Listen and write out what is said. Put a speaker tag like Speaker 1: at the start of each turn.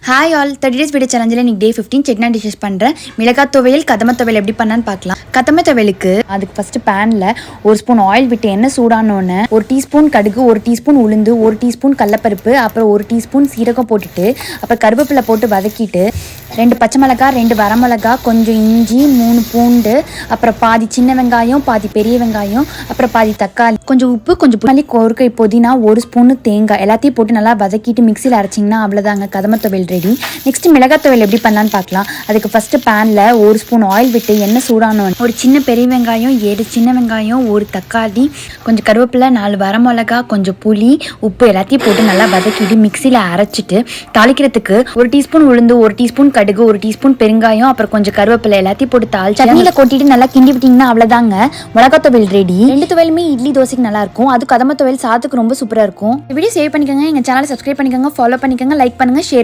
Speaker 1: Hi all 30 days video சேலஞ்சில் இன்றைக்கி டே 15 செட்னா dishes பண்ணுறேன். மிளகாய் துவையல் கதம்ப துவையல் எப்படி பண்ணான்னு பார்க்கலாம். கதம்ப துவையலுக்கு அதுக்கு ஃபஸ்ட்டு பேனில் ஒரு ஸ்பூன் ஆயில் விட்டு எண்ணெய் சூடானோன்னு 1 டீஸ்பூன் கடுகு, 1 டீஸ்பூன் உளுந்து, 1 டீஸ்பூன் கடலப்பருப்பு, அப்புறம் 1 டீஸ்பூன் சீரகம் போட்டுட்டு அப்புறம் கருவேப்பிலை போட்டு வதக்கிட்டு 2 பச்சை மிளகா, 2 வரமிளகா, கொஞ்சம் இஞ்சி, 3 பூண்டு, அப்புறம் பாதி சின்ன வெங்காயம், பாதி பெரிய வெங்காயம், அப்புறம் பாதி தக்காளி, கொஞ்சம் உப்பு, கொஞ்சம் புளி, ஒரு கை புதினா, 1 ஸ்பூனு தேங்காய் எல்லாத்தையும் போட்டு நல்லா வதக்கிட்டு மிக்சியில் அரைச்சிங்கன்னா அவ்வளோதாங்க கதம்ப துவையல் ரெடி. நெக்ஸ்ட் மிளகாய் துவையல் எப்படி பண்ணலான்னு பார்க்கலாம். அதுக்கு ஃபஸ்ட்டு பேனில் 1 ஸ்பூன் ஆயில் விட்டு எண்ணெய் சூடானோன்னு ஒரு சின்ன பெரிய வெங்காயம், 7 சின்ன வெங்காயம், 1 தக்காளி, கொஞ்சம் கருவேப்பிலை, 4 வரமிளகா, கொஞ்சம் புளி, உப்பு எல்லாத்தையும் போட்டு நல்லா வதக்கிட்டு மிக்சியில் அரைச்சிட்டு தாளிக்கிறதுக்கு 1 டீஸ்பூன் உளுந்து, 1 டீஸ்பூன் கடுகு, 1 டீஸ்பூன் பெருங்காயம், அப்புறம் கொஞ்சம் கருவேப்பிலை எல்லாத்தையும் போட்டு தாளிச்சு சட்னியில் கொட்டிட்டு நல்லா கிண்டி விட்டிங்கன்னா அவ்வளோதாங்க மிளகாய் துவையல் ரெடி. 2 துவையலுமே இட்லி தோசைக்கு நல்லா இருக்கும். அது கதம்ப துவையல் சாத்துக்கு ரொம்ப சூப்பராக இருக்கும். வீடியோ சேவ் பண்ணிக்கோங்க, எங்கள் சேனலை சப்ஸ்கிரைப் பண்ணிக்கோங்க, ஃபாலோ பண்ணிக்கோங்க, லைக் பண்ணுங்கள், ஷேர்